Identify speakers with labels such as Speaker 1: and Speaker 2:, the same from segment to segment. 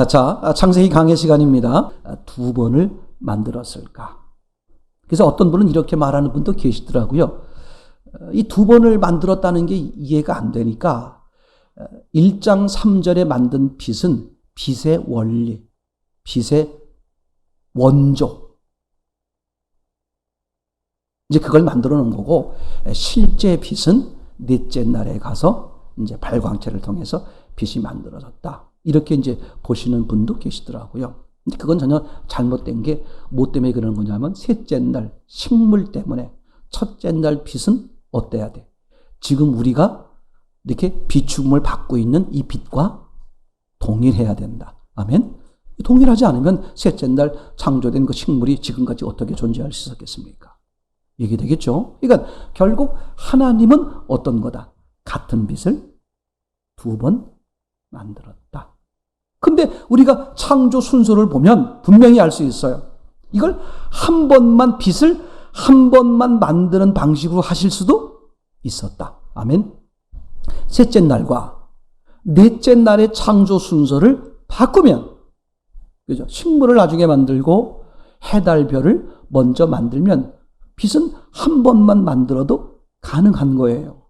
Speaker 1: 창세기 강의 시간입니다. 두 번을 만들었을까? 그래서 어떤 분은 이렇게 말하는 분도 계시더라고요. 이 두 번을 만들었다는 게 이해가 안 되니까 1장 3절에 만든 빛은 빛의 원리, 빛의 원조, 이제 그걸 만들어 놓은 거고, 실제 빛은 넷째 날에 가서 이제 발광체를 통해서 빛이 만들어졌다. 이렇게 이제 보시는 분도 계시더라고요. 그건 전혀 잘못된 게 뭐 때문에 그러는 거냐면, 셋째 날 식물 때문에. 첫째 날 빛은 어때야 돼? 지금 우리가 이렇게 비추음을 받고 있는 이 빛과 동일해야 된다. 아멘? 동일하지 않으면 셋째 날 창조된 그 식물이 지금까지 어떻게 존재할 수 있었겠습니까? 이게 되겠죠? 그러니까 결국 하나님은 어떤 거다? 같은 빛을 두 번 만들었다. 근데 우리가 창조 순서를 보면 분명히 알 수 있어요. 이걸 한 번만 빛을 한 번만 만드는 방식으로 하실 수도 있었다. 아멘. 셋째 날과 넷째 날의 창조 순서를 바꾸면, 그죠? 식물을 나중에 만들고 해달별을 먼저 만들면 빛은 한 번만 만들어도 가능한 거예요.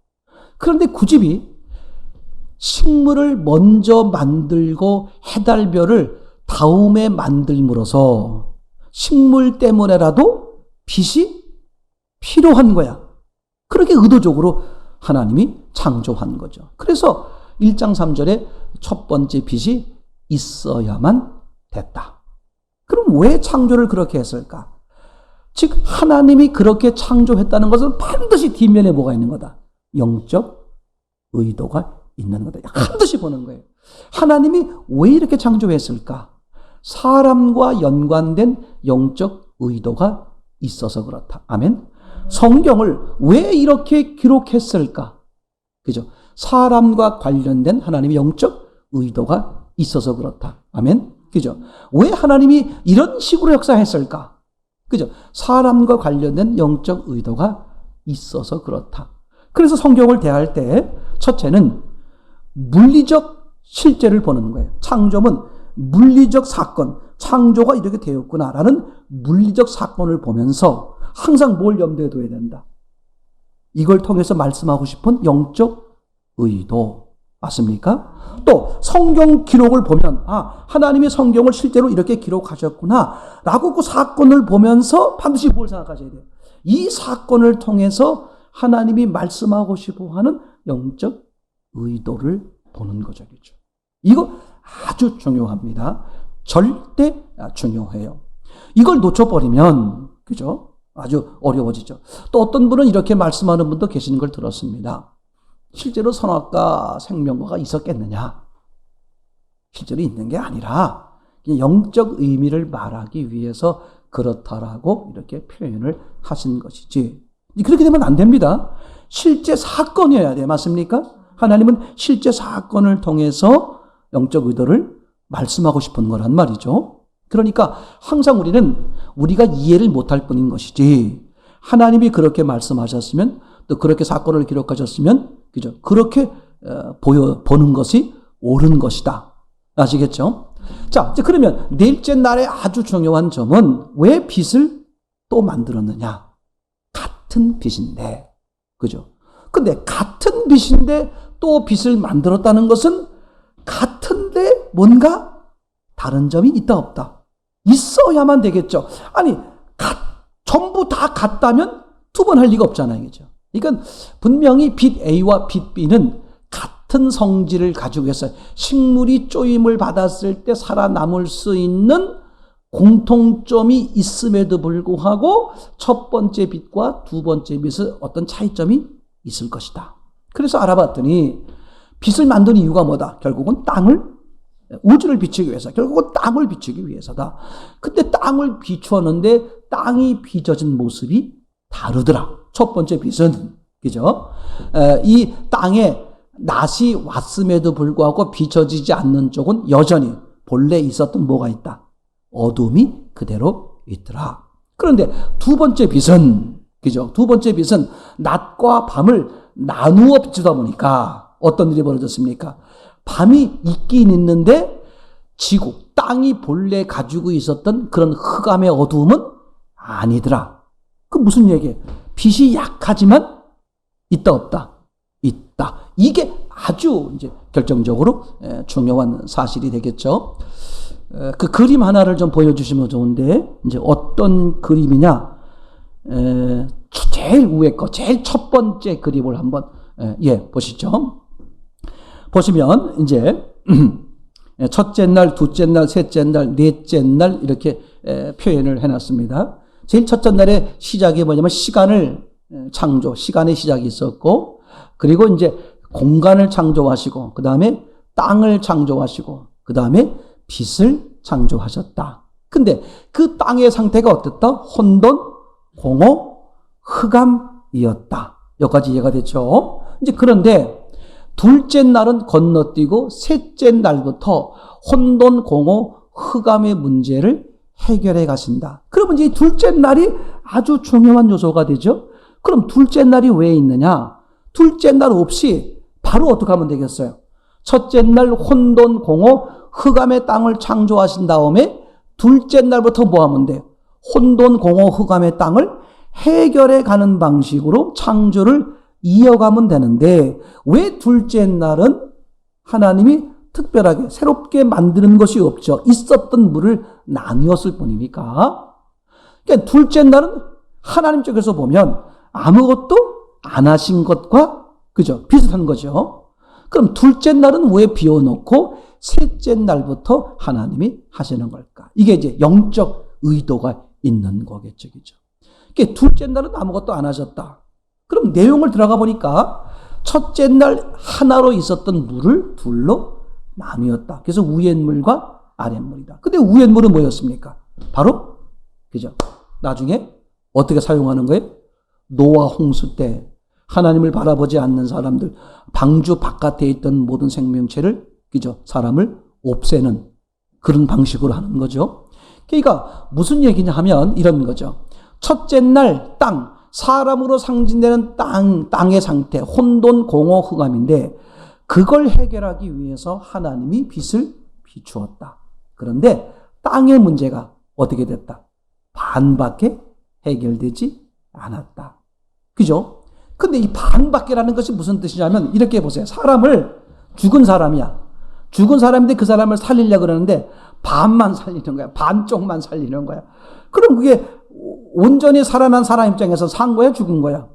Speaker 1: 그런데 구집이 식물을 먼저 만들고 해달별을 다음에 만들므로써 식물 때문에라도 빛이 필요한 거야. 그렇게 의도적으로 하나님이 창조한 거죠. 그래서 1장 3절에 첫 번째 빛이 있어야만 됐다. 그럼 왜 창조를 그렇게 했을까? 즉 하나님이 그렇게 창조했다는 것은 반드시 뒷면에 뭐가 있는 거다? 영적 의도가 있는 거다. 반드시 보는 거예요. 하나님이 왜 이렇게 창조했을까? 사람과 연관된 영적 의도가 있어서 그렇다. 아멘. 성경을 왜 이렇게 기록했을까? 그죠? 사람과 관련된 하나님의 영적 의도가 있어서 그렇다. 아멘. 그죠? 왜 하나님이 이런 식으로 역사했을까? 그죠? 사람과 관련된 영적 의도가 있어서 그렇다. 그래서 성경을 대할 때 첫째는 물리적 실제를 보는 거예요. 창조는 물리적 사건, 창조가 이렇게 되었구나라는 물리적 사건을 보면서 항상 뭘 염두에 둬야 된다? 이걸 통해서 말씀하고 싶은 영적 의도. 맞습니까? 또 성경 기록을 보면 하나님이 성경을 실제로 이렇게 기록하셨구나 라고 그 사건을 보면서 반드시 뭘 생각하셔야 돼요? 이 사건을 통해서 하나님이 말씀하고 싶어하는 영적 의도를 보는 거죠. 그렇죠? 이거 아주 중요합니다. 절대 중요해요. 이걸 놓쳐버리면, 그죠? 아주 어려워지죠. 또 어떤 분은 이렇게 말씀하는 분도 계시는 걸 들었습니다. 실제로 선악과 생명과가 있었겠느냐? 실제로 있는 게 아니라 그냥 영적 의미를 말하기 위해서 그렇다라고 이렇게 표현을 하신 것이지. 그렇게 되면 안 됩니다. 실제 사건이어야 돼. 맞습니까? 하나님은 실제 사건을 통해서 영적 의도를 말씀하고 싶은 거란 말이죠. 그러니까 항상 우리가 이해를 못할 뿐인 것이지, 하나님이 그렇게 말씀하셨으면, 또 그렇게 사건을 기록하셨으면, 그죠? 그렇게 보는 것이 옳은 것이다. 아시겠죠? 자, 이제 그러면 넷째 날에 아주 중요한 점은 왜 빛을 또 만들었느냐? 같은 빛인데, 그죠? 근데 같은 빛인데 또 빛을 만들었다는 것은 같은데 뭔가 다른 점이 있다 없다? 있어야만 되겠죠. 아니, 전부 다 같다면 두 번 할 리가 없잖아요. 그죠? 그러니까 분명히 빛 A와 빛 B는 같은 성질을 가지고 있어요. 식물이 쪼임을 받았을 때 살아남을 수 있는 공통점이 있음에도 불구하고 첫 번째 빛과 두 번째 빛은 어떤 차이점이 있을 것이다. 그래서 알아봤더니 빛을 만든 이유가 뭐다? 결국은 우주를 비추기 위해서, 결국은 땅을 비추기 위해서다. 근데 땅을 비추었는데 땅이 빚어진 모습이 다르더라. 첫 번째 빛은, 그죠? 이 땅에 낫이 왔음에도 불구하고 비춰지지 않는 쪽은 여전히 본래 있었던 뭐가 있다? 어둠이 그대로 있더라. 그런데 두 번째 빛은, 그죠? 두 번째 빛은 낮과 밤을 나누어 비추다 보니까 어떤 일이 벌어졌습니까? 밤이 있긴 있는데 지구, 땅이 본래 가지고 있었던 그런 흑암의 어두움은 아니더라. 그 무슨 얘기예요? 빛이 약하지만 있다 없다? 있다. 이게 아주 이제 결정적으로 중요한 사실이 되겠죠. 그 그림 하나를 좀 보여주시면 좋은데, 이제 어떤 그림이냐? 제일 위에 거, 제일 첫 번째 그림을 한번 보시죠. 보시면 이제 첫째 날, 둘째 날, 셋째 날, 넷째 날 이렇게 표현을 해놨습니다. 제일 첫째 날의 시작이 뭐냐면 시간을 창조, 시간의 시작이 있었고, 그리고 이제 공간을 창조하시고, 그 다음에 땅을 창조하시고, 그 다음에 빛을 창조하셨다. 근데 그 땅의 상태가 어땠다? 혼돈, 공허, 흑암이었다. 여기까지 이해가 됐죠? 이제 그런데 둘째 날은 건너뛰고 셋째 날부터 혼돈, 공허, 흑암의 문제를 해결해 가신다. 그러면 이제 둘째 날이 아주 중요한 요소가 되죠. 그럼 둘째 날이 왜 있느냐? 둘째 날 없이 바로 어떻게 하면 되겠어요? 첫째 날 혼돈, 공허, 흑암의 땅을 창조하신 다음에 둘째 날부터 뭐 하면 돼요? 혼돈, 공허, 흑암의 땅을 해결해 가는 방식으로 창조를 이어가면 되는데, 왜 둘째 날은 하나님이 특별하게 새롭게 만드는 것이 없죠? 있었던 물을 나누었을 뿐입니까? 그러니까 둘째 날은 하나님 쪽에서 보면 아무것도 안 하신 것과 그죠? 비슷한 거죠. 그럼 둘째 날은 왜 비워놓고 셋째 날부터 하나님이 하시는 걸까? 이게 이제 영적 의도가 있는 거겠죠. 그죠? 그러니까 둘째 날은 아무것도 안 하셨다. 그럼 내용을 들어가 보니까 첫째 날 하나로 있었던 물을 둘로 나누었다. 그래서 위엔물과 아랫물이다. 근데 위엔물은 뭐였습니까? 바로 그죠? 나중에 어떻게 사용하는 거예요? 노아 홍수 때 하나님을 바라보지 않는 사람들, 방주 바깥에 있던 모든 생명체를 그죠? 사람을 없애는 그런 방식으로 하는 거죠. 그러니까 무슨 얘기냐 하면 이런 거죠. 첫째 날 땅, 사람으로 상징되는 땅의 상태, 혼돈, 공허, 흑암인데 그걸 해결하기 위해서 하나님이 빛을 비추었다. 그런데 땅의 문제가 어떻게 됐다? 반밖에 해결되지 않았다. 그죠? 근데 이 반밖에라는 것이 무슨 뜻이냐면 이렇게 보세요. 사람을 죽은 사람이야. 죽은 사람인데 그 사람을 살리려고 그러는데 반만 살리는 거야. 반쪽만 살리는 거야. 그럼 그게 온전히 살아난 사람 입장에서 산 거야, 죽은 거야?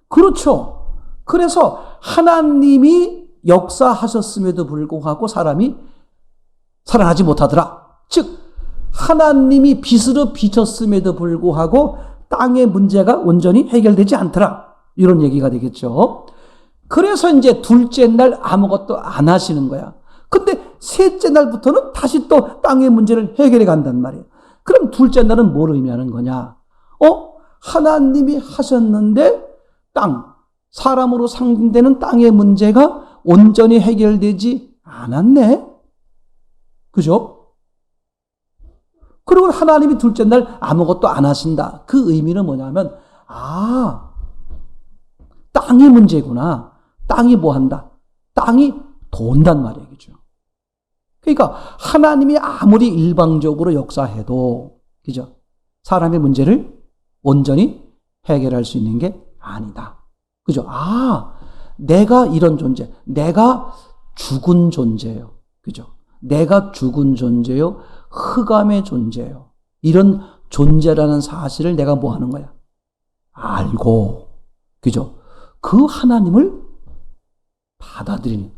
Speaker 1: 그렇죠. 그래서 하나님이 역사하셨음에도 불구하고 사람이 살아나지 못하더라. 즉 하나님이 빛으로 비쳤음에도 불구하고 땅의 문제가 온전히 해결되지 않더라. 이런 얘기가 되겠죠. 그래서 이제 둘째 날 아무것도 안 하시는 거야. 근데 셋째 날부터는 다시 또 땅의 문제를 해결해 간단 말이에요. 그럼 둘째 날은 뭘 의미하는 거냐? 하나님이 하셨는데 사람으로 상징되는 땅의 문제가 온전히 해결되지 않았네? 그죠? 그리고 하나님이 둘째 날 아무것도 안 하신다. 그 의미는 뭐냐면, 땅이 문제구나. 땅이 뭐 한다? 땅이 돈단 말이죠. 그러니까 하나님이 아무리 일방적으로 역사해도, 그죠? 사람의 문제를 온전히 해결할 수 있는 게 아니다. 그죠? 내가 이런 존재, 내가 죽은 존재예요. 그죠? 내가 죽은 존재요. 흑암의 존재예요. 이런 존재라는 사실을 내가 뭐 하는 거야? 알고, 그죠? 그 하나님을 받아들이는,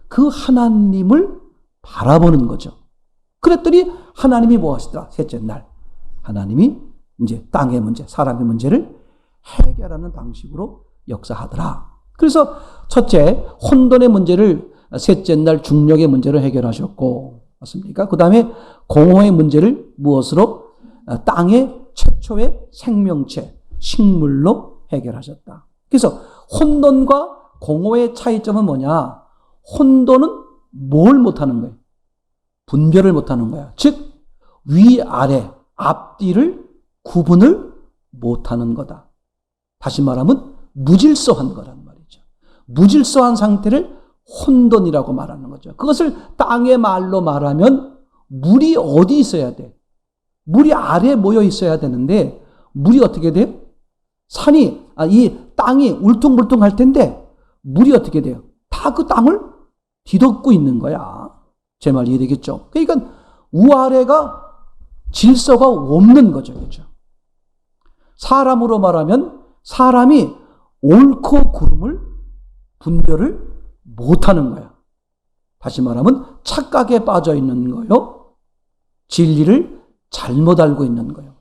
Speaker 1: 그 하나님을 바라보는 거죠. 그랬더니 하나님이 뭐 하시더라? 셋째 날. 하나님이 이제 땅의 문제, 사람의 문제를 해결하는 방식으로 역사하더라. 그래서 첫째, 혼돈의 문제를 셋째 날 중력의 문제를 해결하셨고, 맞습니까? 그 다음에 공허의 문제를 무엇으로? 땅의 최초의 생명체, 식물로 해결하셨다. 그래서 혼돈과 공허의 차이점은 뭐냐? 혼돈은 뭘 못하는 거예요? 분별을 못하는 거야. 즉 위아래, 앞뒤를 구분을 못하는 거다. 다시 말하면 무질서한 거란 말이죠. 무질서한 상태를 혼돈이라고 말하는 거죠. 그것을 땅의 말로 말하면 물이 어디 있어야 돼? 물이 아래에 모여 있어야 되는데 물이 어떻게 돼요? 이 땅이 울퉁불퉁할 텐데 물이 어떻게 돼요? 다 그 땅을 뒤덮고 있는 거야. 제 말 이해되겠죠? 그러니까 우아래가 질서가 없는 거죠. 그렇죠? 사람으로 말하면 사람이 옳고 그름을 분별을 못하는 거야. 다시 말하면 착각에 빠져 있는 거요. 진리를 잘못 알고 있는 거예요.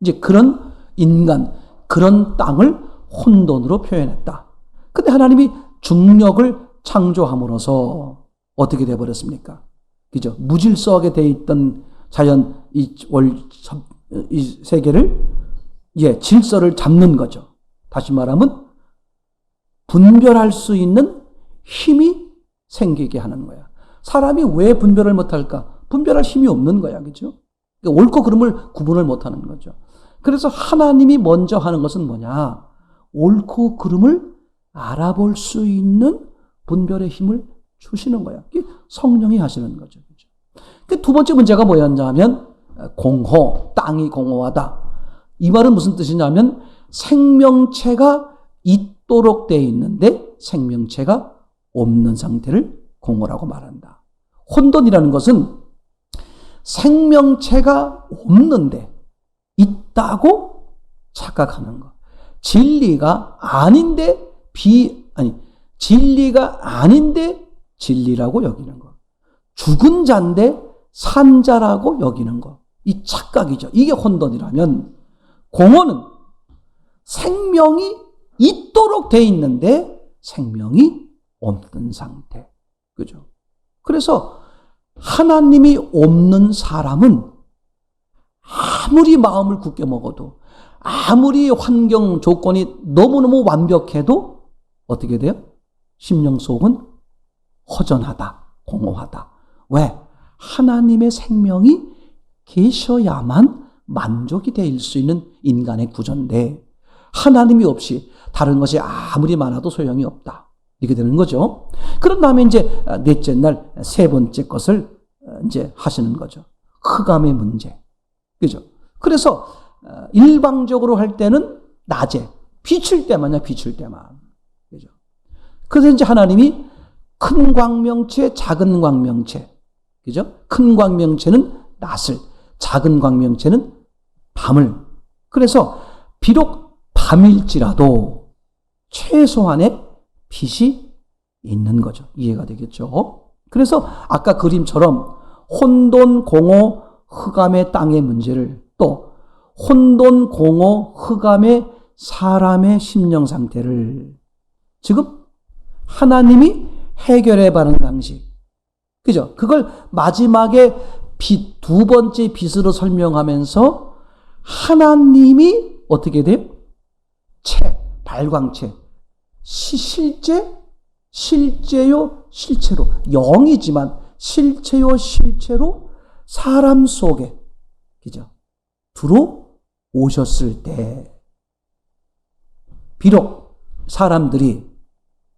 Speaker 1: 이제 그런 인간, 그런 땅을 혼돈으로 표현했다. 근데 하나님이 중력을 창조함으로써 어떻게 되어버렸습니까? 그죠? 무질서하게 되어 있던 자연, 이 세계를, 질서를 잡는 거죠. 다시 말하면 분별할 수 있는 힘이 생기게 하는 거야. 사람이 왜 분별을 못할까? 분별할 힘이 없는 거야. 그죠? 옳고 그름을 구분을 못하는 거죠. 그래서 하나님이 먼저 하는 것은 뭐냐? 옳고 그름을 알아볼 수 있는 분별의 힘을 주시는 거야. 이게 성령이 하시는 거죠. 그죠? 두 번째 문제가 뭐였냐면 공호, 땅이 공허하다. 이 말은 무슨 뜻이냐면 생명체가 있도록 되어 있는데 생명체가 없는 상태를 공허라고 말한다. 혼돈이라는 것은 생명체가 없는데 있다고 착각하는 것. 진리가 아닌데 진리가 아닌데 진리라고 여기는 것. 죽은 자인데 산 자라고 여기는 것. 이 착각이죠. 이게 혼돈이라면 공허는 생명이 있도록 돼 있는데 생명이 없는 상태. 그죠? 그래서 하나님이 없는 사람은 아무리 마음을 굳게 먹어도 아무리 환경 조건이 너무너무 완벽해도 어떻게 돼요? 심령 속은 허전하다, 공허하다. 왜? 하나님의 생명이 계셔야만 만족이 될 수 있는 인간의 구조인데 하나님이 없이 다른 것이 아무리 많아도 소용이 없다. 이렇게 되는 거죠. 그런 다음에 이제 넷째 날 세 번째 것을 이제 하시는 거죠. 흑암의 문제. 그죠? 그래서 일방적으로 할 때는 낮에 비출 때만이야, 비출 때만. 그죠? 그래서 이제 하나님이 큰 광명체, 작은 광명체. 그죠? 큰 광명체는 낮을, 작은 광명체는 밤을. 그래서 비록 밤일지라도 최소한의 빛이 있는 거죠. 이해가 되겠죠? 그래서 아까 그림처럼 혼돈, 공허, 흑암의 땅의 문제를 또 혼돈, 공허, 흑암의 사람의 심령 상태를 지금 하나님이 해결해 가는 방식. 그죠? 그걸 마지막에 빛, 두 번째 빛으로 설명하면서 하나님이 어떻게 돼요? 발광체. 실제요, 실체로. 영이지만 실체요, 실체로 사람 속에, 그죠? 들어오셨을 때, 비록 사람들이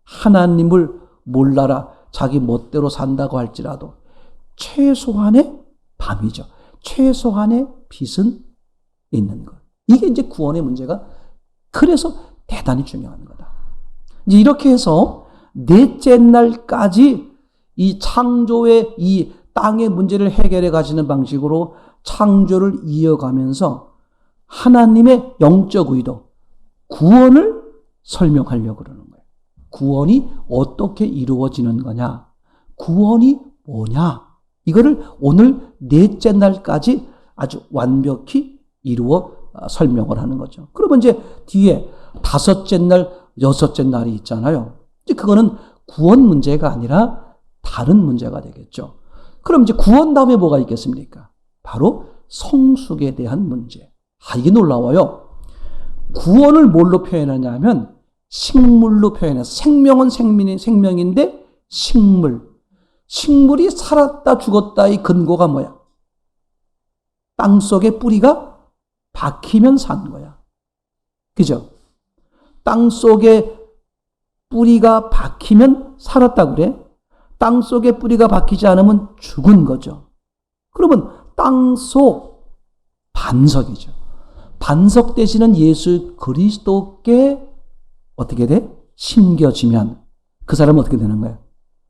Speaker 1: 하나님을 몰라라, 자기 멋대로 산다고 할지라도, 최소한의 밤이죠. 최소한의 빛은 있는 것. 이게 이제 구원의 문제가 그래서 대단히 중요한 거다. 이제 이렇게 해서 넷째 날까지 이 창조의 이 땅의 문제를 해결해 가시는 방식으로 창조를 이어가면서 하나님의 영적 의도, 구원을 설명하려고 그러는 거예요. 구원이 어떻게 이루어지는 거냐? 구원이 뭐냐? 이거를 오늘 넷째 날까지 아주 완벽히 이루어 설명을 하는 거죠. 그러면 이제 뒤에 다섯째 날, 여섯째 날이 있잖아요. 이제 그거는 구원 문제가 아니라 다른 문제가 되겠죠. 그럼 이제 구원 다음에 뭐가 있겠습니까? 바로 성숙에 대한 문제. 이게 놀라워요. 구원을 뭘로 표현하냐 하면 식물로 표현해서 생명은 생명인데 식물이 살았다 죽었다의 근거가 뭐야? 땅 속에 뿌리가 박히면 산 거야. 그죠? 땅 속에 뿌리가 박히면 살았다 그래? 땅 속에 뿌리가 박히지 않으면 죽은 거죠. 그러면 땅속 반석이죠. 반석 되시는 예수 그리스도께 어떻게 돼? 심겨지면 그 사람은 어떻게 되는 거예요?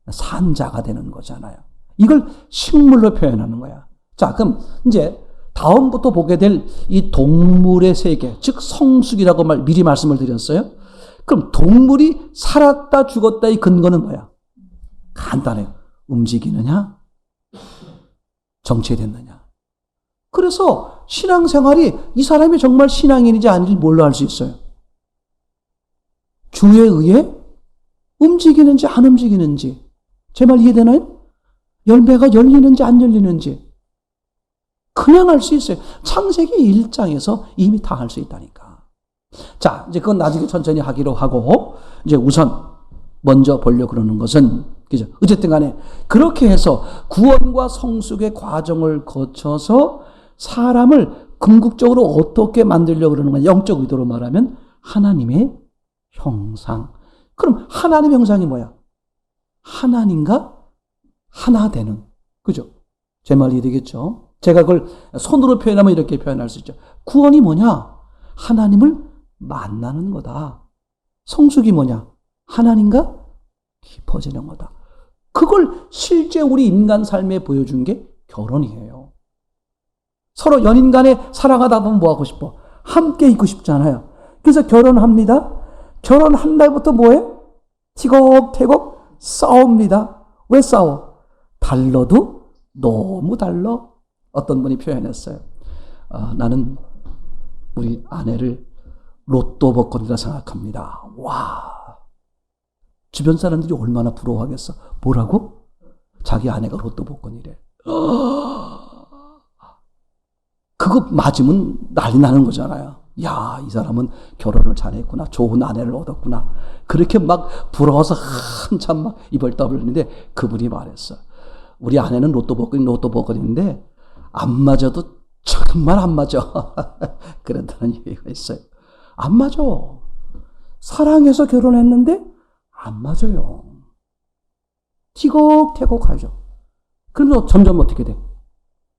Speaker 1: 산자가 되는 거잖아요. 이걸 식물로 표현하는 거야. 자, 그럼 이제 다음부터 보게 될 이 동물의 세계, 즉 성숙이라고 미리 말씀을 드렸어요. 그럼 동물이 살았다 죽었다의 근거는 뭐야? 간단해요. 움직이느냐? 정체됐느냐? 그래서 신앙생활이 이 사람이 정말 신앙인인지 아닌지 뭘로 알 수 있어요? 주에 의해 움직이는지 안 움직이는지. 제 말 이해되나요? 열매가 열리는지 안 열리는지. 그냥 알 수 있어요. 창세기 1장에서 이미 다 알 수 있다니까. 자, 이제 그건 나중에 천천히 하기로 하고, 이제 우선 먼저 보려고 그러는 것은, 그죠? 어쨌든 간에, 그렇게 해서 구원과 성숙의 과정을 거쳐서 사람을 궁극적으로 어떻게 만들려고 그러는 거냐. 영적 의도로 말하면 하나님의 형상. 그럼 하나님의 형상이 뭐야? 하나님과 하나 되는. 그죠? 제 말 이해되겠죠? 제가 그걸 손으로 표현하면 이렇게 표현할 수 있죠. 구원이 뭐냐? 하나님을 만나는 거다. 성숙이 뭐냐? 하나님과 깊어지는 거다. 그걸 실제 우리 인간 삶에 보여준 게 결혼이에요. 서로 연인 간에 살아가다 보면 뭐 하고 싶어? 함께 있고 싶잖아요. 그래서 결혼합니다. 결혼한 날부터 뭐해? 티격태격 싸웁니다. 왜 싸워? 달러도 너무 달러. 어떤 분이 표현했어요. 나는 우리 아내를 로또 복권이라 생각합니다. 와, 주변 사람들이 얼마나 부러워하겠어. 뭐라고? 자기 아내가 로또 복권이래. 그거 맞으면 난리 나는 거잖아요. 야, 이 사람은 결혼을 잘했구나. 좋은 아내를 얻었구나. 그렇게 막 부러워서 한참 막 입을 떠벌리는데 그분이 말했어. 우리 아내는 로또 복권인데 안 맞아도 정말 안 맞아. 그랬다는 얘기가 있어요. 안 맞아. 사랑해서 결혼했는데 안 맞아요. 티격태격 하죠. 그러면서 점점 어떻게 돼?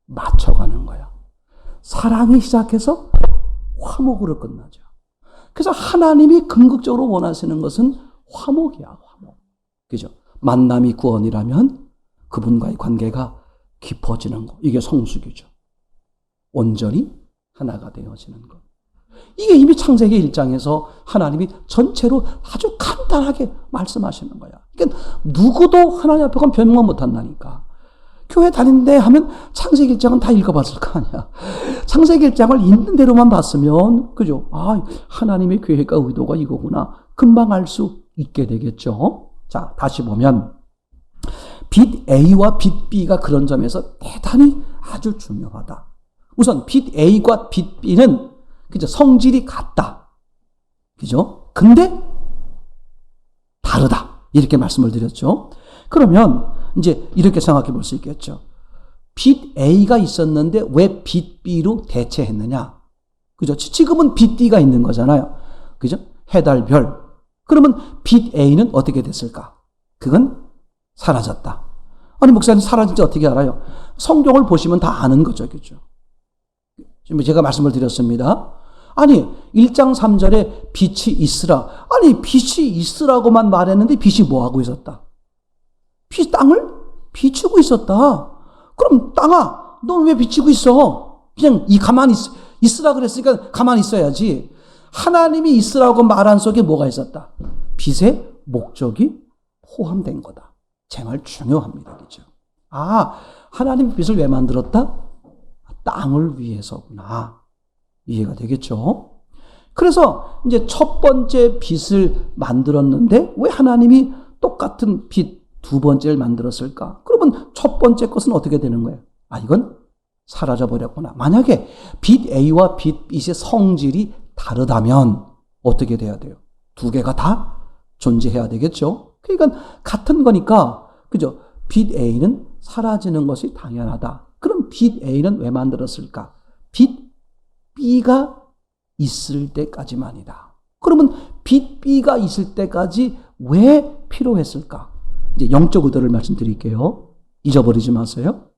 Speaker 1: 맞춰가는 거야. 사랑이 시작해서 화목으로 끝나죠. 그래서 하나님이 궁극적으로 원하시는 것은 화목이야, 화목. 그죠? 만남이 구원이라면 그분과의 관계가 깊어지는 것. 이게 성숙이죠. 온전히 하나가 되어지는 것. 이게 이미 창세기 1장에서 하나님이 전체로 아주 간단하게 말씀하시는 거야. 그러니까 누구도 하나님 앞에 가면 변명 못 한다니까. 교회 다니는데 하면 창세기 1장은 다 읽어봤을 거 아니야. 창세기 1장을 있는 대로만 봤으면, 그죠? 아, 하나님의 계획과 의도가 이거구나. 금방 알 수 있게 되겠죠. 자, 다시 보면, 빛 A와 빛 B가 그런 점에서 대단히 아주 중요하다. 우선 빛 A과 빛 B는, 그죠? 성질이 같다. 그죠? 근데 다르다. 이렇게 말씀을 드렸죠. 그러면, 이제 이렇게 생각해 볼 수 있겠죠. 빛 A가 있었는데 왜 빛 B로 대체했느냐? 그죠? 지금은 빛 D가 있는 거잖아요. 그죠? 해달, 별. 그러면 빛 A는 어떻게 됐을까? 그건 사라졌다. 아니, 목사님 사라진 지 어떻게 알아요? 성경을 보시면 다 아는 거죠. 그죠? 지금 제가 말씀을 드렸습니다. 아니, 1장 3절에 빛이 있으라. 아니, 빛이 있으라고만 말했는데 빛이 뭐 하고 있었다? 빛이 땅을 비추고 있었다. 그럼 땅아, 넌 왜 비추고 있어? 그냥 가만히 있으라 그랬으니까 가만히 있어야지. 하나님이 있으라고 말한 속에 뭐가 있었다? 빛의 목적이 포함된 거다. 제 말 중요합니다. 그죠? 아, 하나님이 빛을 왜 만들었다? 땅을 위해서구나. 이해가 되겠죠? 그래서 이제 첫 번째 빛을 만들었는데 왜 하나님이 똑같은 빛 두 번째를 만들었을까? 그러면 첫 번째 것은 어떻게 되는 거예요? 아, 이건 사라져버렸구나. 만약에 빛 A와 빛 B의 성질이 다르다면 어떻게 돼야 돼요? 두 개가 다 존재해야 되겠죠? 그러니까 같은 거니까, 그죠? 빛 A는 사라지는 것이 당연하다. 그럼 빛 A는 왜 만들었을까? 빛 B가 있을 때까지만이다. 그러면 빛 B가 있을 때까지 왜 필요했을까? 이제 영적 의도를 말씀드릴게요. 잊어버리지 마세요.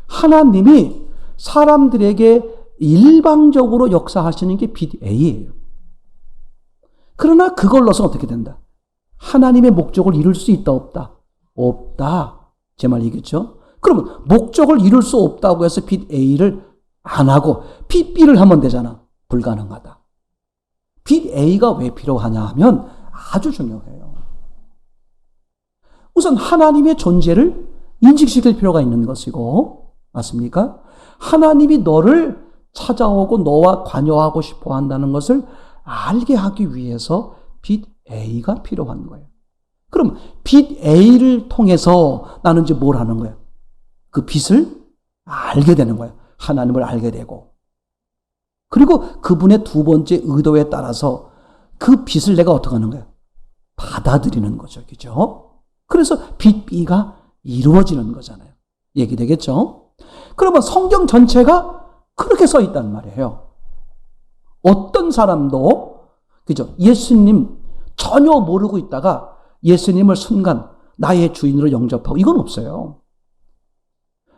Speaker 1: 하나님이 사람들에게 일방적으로 역사하시는 게 빛 A예요. 그러나 그걸로서 어떻게 된다? 하나님의 목적을 이룰 수 있다, 없다? 없다. 제 말이겠죠? 그러면 목적을 이룰 수 없다고 해서 빛 A를 안 하고 빛 B를 하면 되잖아. 불가능하다. 빛 A가 왜 필요하냐 하면 아주 중요해요. 우선 하나님의 존재를 인식시킬 필요가 있는 것이고, 맞습니까? 하나님이 너를 찾아오고 너와 관여하고 싶어 한다는 것을 알게 하기 위해서 빛 A가 필요한 거예요. 그럼 빛 A를 통해서 나는 이제 뭘 하는 거예요? 그 빛을 알게 되는 거예요. 하나님을 알게 되고. 그리고 그분의 두 번째 의도에 따라서 그 빛을 내가 어떻게 하는 거예요? 받아들이는 거죠. 그죠? 그래서 빛 B가 이루어지는 거잖아요. 얘기되겠죠? 그러면 성경 전체가 그렇게 써 있단 말이에요. 어떤 사람도, 그죠? 예수님 전혀 모르고 있다가 예수님을 순간 나의 주인으로 영접하고, 이건 없어요.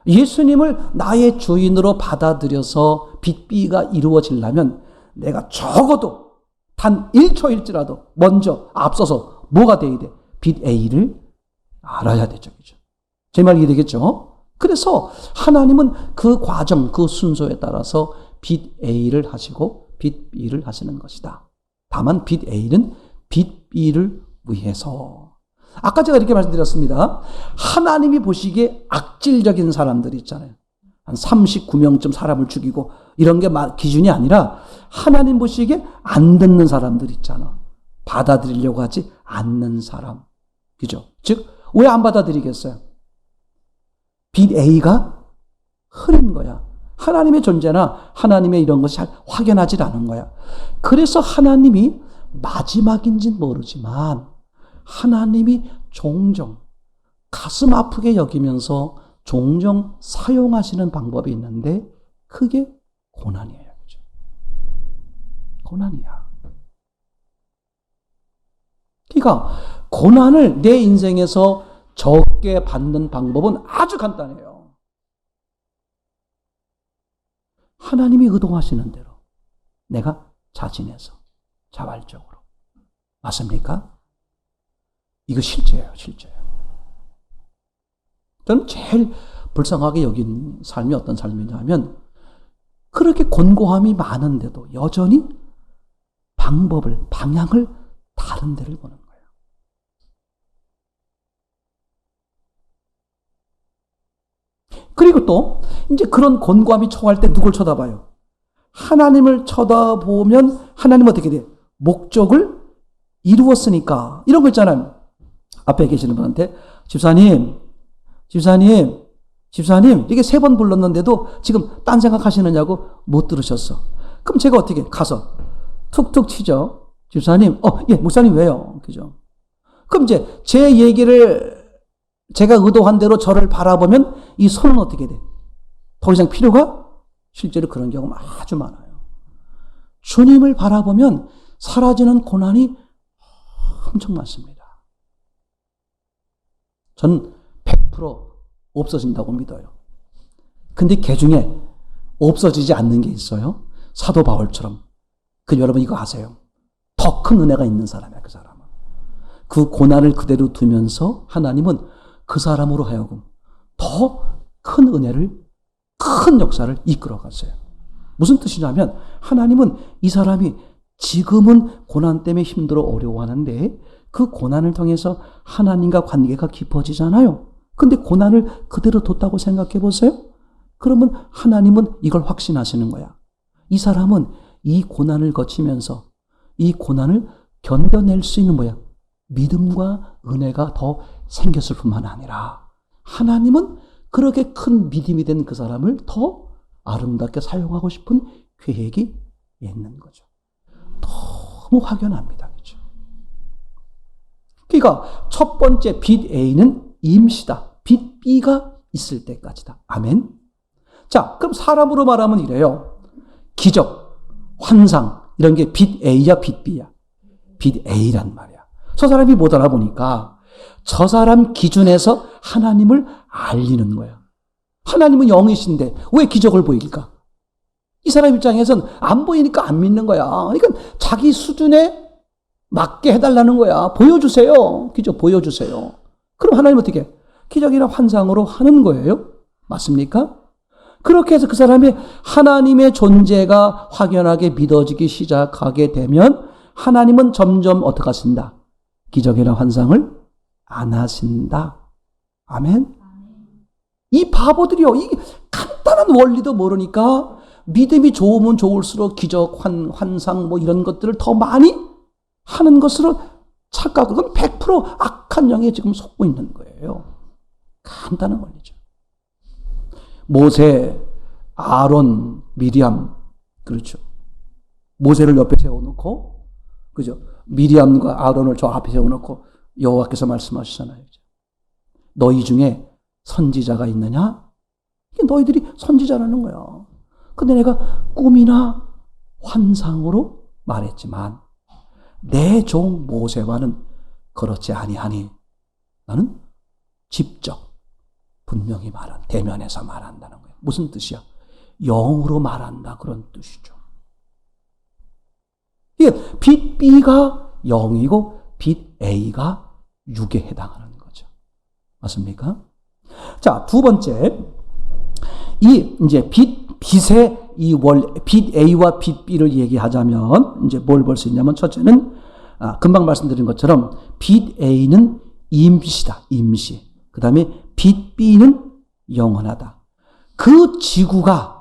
Speaker 1: 예수님을 나의 주인으로 받아들여서 빛비가 이루어지려면 내가 적어도 단 1초일지라도 먼저 앞서서 뭐가 돼야 돼? 빛 A를 알아야 되죠. 그죠? 제 말 이해되겠죠? 그래서 하나님은 그 과정, 그 순서에 따라서 빛 A를 하시고 빛 B를 하시는 것이다. 다만 빛 A는 빛 B를 위해서. 아까 제가 이렇게 말씀드렸습니다. 하나님이 보시기에 악질적인 사람들이 있잖아요. 한 39명쯤 사람을 죽이고 이런 게 기준이 아니라 하나님 보시기에 안 듣는 사람들 있잖아. 받아들이려고 하지 않는 사람. 그죠? 즉, 왜 안 받아들이겠어요? 빛 A가 흐린 거야. 하나님의 존재나 하나님의 이런 것이 잘 확연하지 않은 거야. 그래서 하나님이 마지막인지는 모르지만 하나님이 종종 가슴 아프게 여기면서 종종 사용하시는 방법이 있는데 그게 고난이에요. 그죠? 고난이야. 그러니까 고난을 내 인생에서 적게 받는 방법은 아주 간단해요. 하나님이 의도하시는 대로 내가 자진해서 자발적으로. 맞습니까? 이거 실제예요. 실제예요. 저는 제일 불쌍하게 여긴 삶이 어떤 삶이냐면 그렇게 곤고함이 많은데도 여전히 방향을 다른 데를 보는 거예요. 그리고 또 이제 그런 곤고함이 초할 때 누굴 쳐다봐요? 하나님을 쳐다보면 하나님은 어떻게 돼요? 목적을 이루었으니까. 이런 거 있잖아요. 앞에 계시는 분한테 집사님 이게 3번 불렀는데도 지금 딴 생각하시느냐고 못 들으셨어. 그럼 제가 어떻게 가서 툭툭 치죠. 집사님, 예, 목사님 왜요? 그죠? 그럼 이제 제 얘기를 제가 의도한 대로 저를 바라보면 이 손은 어떻게 돼? 더 이상 필요가? 실제로 그런 경우가 아주 많아요. 주님을 바라보면 사라지는 고난이 엄청 많습니다. 전 100% 없어진다고 믿어요. 근데 그 중에 없어지지 않는 게 있어요. 사도 바울처럼. 여러분 이거 아세요? 더 큰 은혜가 있는 사람이야, 그 사람은. 그 고난을 그대로 두면서 하나님은 그 사람으로 하여금 더 큰 은혜를, 큰 역사를 이끌어 갔어요. 무슨 뜻이냐면 하나님은 이 사람이 지금은 고난 때문에 힘들어 어려워하는데 그 고난을 통해서 하나님과 관계가 깊어지잖아요. 근데 고난을 그대로 뒀다고 생각해 보세요. 그러면 하나님은 이걸 확신하시는 거야. 이 사람은 이 고난을 거치면서 이 고난을 견뎌낼 수 있는 믿음과 은혜가 더 생겼을 뿐만 아니라 하나님은 그렇게 큰 믿음이 된 그 사람을 더 아름답게 사용하고 싶은 계획이 있는 거죠. 너무 확연합니다. 그렇죠? 그러니까 첫 번째 빛 A는 임시다. 빛 B가 있을 때까지다. 아멘. 자, 그럼 사람으로 말하면 이래요. 기적, 환상 이런 게 빛 A야, 빛 B야. 빛 A란 말이야. 저 사람이 못 알아보니까 저 사람 기준에서 하나님을 알리는 거야. 하나님은 영이신데 왜 기적을 보일까? 이 사람 입장에선 안 보이니까 안 믿는 거야. 그러니까 자기 수준에 맞게 해달라는 거야. 보여주세요. 기적 보여주세요. 그럼 하나님 어떻게 해? 기적이나 환상으로 하는 거예요. 맞습니까? 그렇게 해서 그 사람이 하나님의 존재가 확연하게 믿어지기 시작하게 되면 하나님은 점점 어떻게 하신다? 기적이나 환상을 안 하신다. 아멘? 이 바보들이요. 이 간단한 원리도 모르니까 믿음이 좋으면 좋을수록 기적, 환상 뭐 이런 것들을 더 많이 하는 것으로 착각하고 그건 100% 악한 영에 지금 속고 있는 거예요. 간단한 원리죠. 모세, 아론, 미리암, 그렇죠. 모세를 옆에 세워놓고, 그죠. 미리암과 아론을 저 앞에 세워놓고 여호와께서 말씀하시잖아요. 너희 중에 선지자가 있느냐? 이게 너희들이 선지자라는 거야. 근데 내가 꿈이나 환상으로 말했지만 내 종 모세와는 그렇지 아니하니 나는 직접 분명히 대면해서 말한다는 거예요. 무슨 뜻이야? 영으로 말한다 그런 뜻이죠. 이게 빛 B가 영이고 빛 A가 육에 해당하는 거죠. 맞습니까? 자, 두 번째. 이제 빛의 빛 A와 빛 B를 얘기하자면 이제 뭘 볼 수 있냐면 첫째는 금방 말씀드린 것처럼 빛 A는 임시다. 임시. 그다음에 빛 B는 영원하다. 그 지구가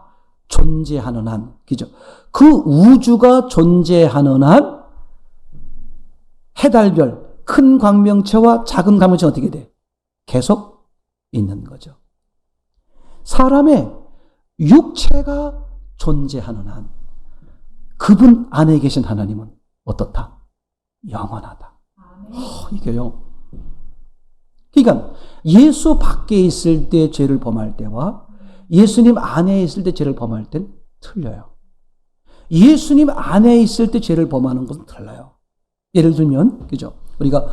Speaker 1: 존재하는 한, 그죠? 그 우주가 존재하는 한 해달별, 큰 광명체와 작은 광명체가 어떻게 돼? 계속 있는 거죠. 사람의 육체가 존재하는 한 그분 안에 계신 하나님은 어떻다? 영원하다. 이게요. 그러니까 예수 밖에 있을 때 죄를 범할 때와 예수님 안에 있을 때 죄를 범할 때는 틀려요. 예수님 안에 있을 때 죄를 범하는 것은 달라요. 예를 들면, 그죠? 우리가